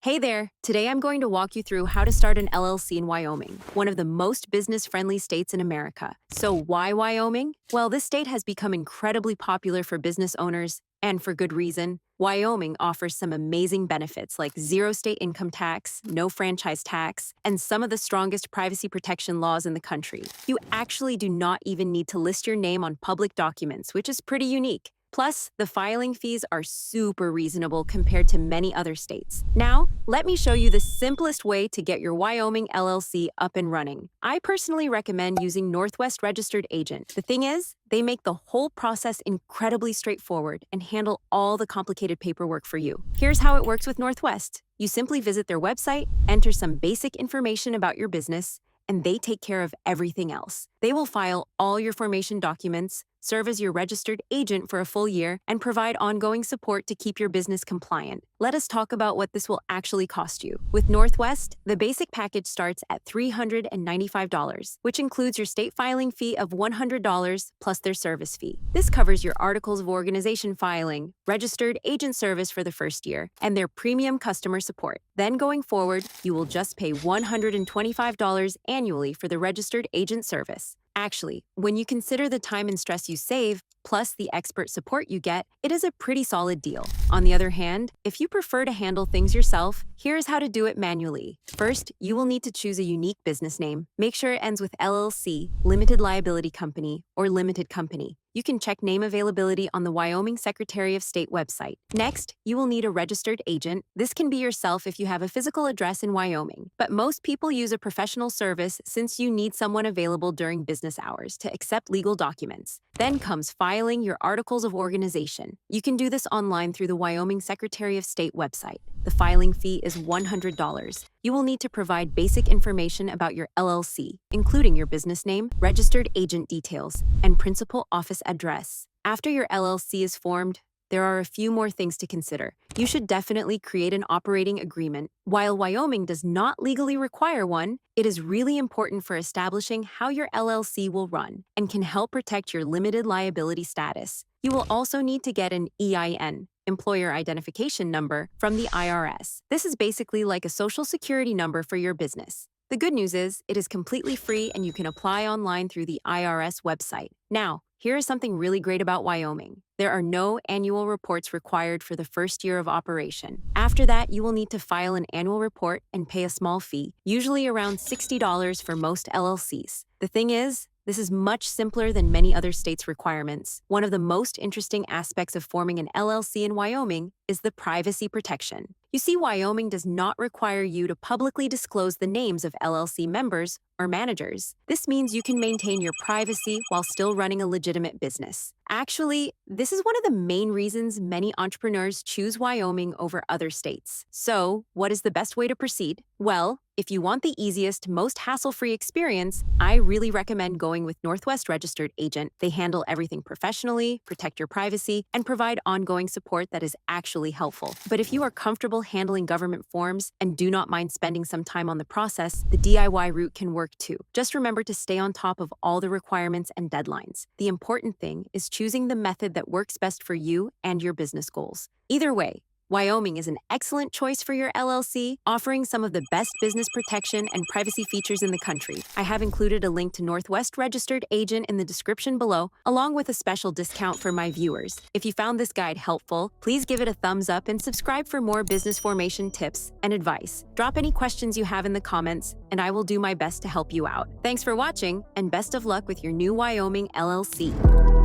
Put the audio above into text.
Hey there! Today I'm going to walk you through how to start an LLC in Wyoming, one of the most business-friendly states in America. So why Wyoming? Well, this state has become incredibly popular for business owners, and for good reason. Wyoming offers some amazing benefits like zero state income tax, no franchise tax, and some of the strongest privacy protection laws in the country. You actually do not even need to list your name on public documents, which is pretty unique. Plus, the filing fees are super reasonable compared to many other states. Now, let me show you the simplest way to get your Wyoming LLC up and running. I personally recommend using Northwest Registered Agent. The thing is, they make the whole process incredibly straightforward and handle all the complicated paperwork for you. Here's how it works with Northwest. You simply visit their website, enter some basic information about your business, and they take care of everything else. They will file all your formation documents, serve as your registered agent for a full year, and provide ongoing support to keep your business compliant. Let us talk about what this will actually cost you. With Northwest, the basic package starts at $395, which includes your state filing fee of $100 plus their service fee. This covers your articles of organization filing, registered agent service for the first year, and their premium customer support. Then going forward, you will just pay $125 annually for the registered agent service. Actually, when you consider the time and stress you save, plus the expert support you get, it is a pretty solid deal. On the other hand, if you prefer to handle things yourself, here's how to do it manually. First, you will need to choose a unique business name. Make sure it ends with LLC, Limited Liability Company, or Limited Company. You can check name availability on the Wyoming Secretary of State website. Next, you will need a registered agent. This can be yourself if you have a physical address in Wyoming, but most people use a professional service since you need someone available during business hours to accept legal documents. Then comes filing your articles of organization. You can do this online through the Wyoming Secretary of State website. The filing fee is $100. You will need to provide basic information about your LLC, including your business name, registered agent details, and principal office address. After your LLC is formed, there are a few more things to consider. You should definitely create an operating agreement. While Wyoming does not legally require one, it is really important for establishing how your LLC will run and can help protect your limited liability status. You will also need to get an EIN, Employer Identification Number, from the IRS. This is basically like a social security number for your business. The good news is, it is completely free and you can apply online through the IRS website. Now, here is something really great about Wyoming. There are no annual reports required for the first year of operation. After that, you will need to file an annual report and pay a small fee, usually around $60 for most LLCs. The thing is, this is much simpler than many other states' requirements. One of the most interesting aspects of forming an LLC in Wyoming is the privacy protection. You see, Wyoming does not require you to publicly disclose the names of LLC members or managers. This means you can maintain your privacy while still running a legitimate business. Actually, this is one of the main reasons many entrepreneurs choose Wyoming over other states. So, what is the best way to proceed? Well, if you want the easiest, most hassle-free experience, I really recommend going with Northwest Registered Agent. They handle everything professionally, protect your privacy, and provide ongoing support that is actually helpful. But if you are comfortable handling government forms and do not mind spending some time on the process, the DIY route can work too. Just remember to stay on top of all the requirements and deadlines. The important thing is choosing the method that works best for you and your business goals. Either way, Wyoming is an excellent choice for your LLC, offering some of the best business protection and privacy features in the country. I have included a link to Northwest Registered Agent in the description below, along with a special discount for my viewers. If you found this guide helpful, please give it a thumbs up and subscribe for more business formation tips and advice. Drop any questions you have in the comments, and I will do my best to help you out. Thanks for watching, and best of luck with your new Wyoming LLC.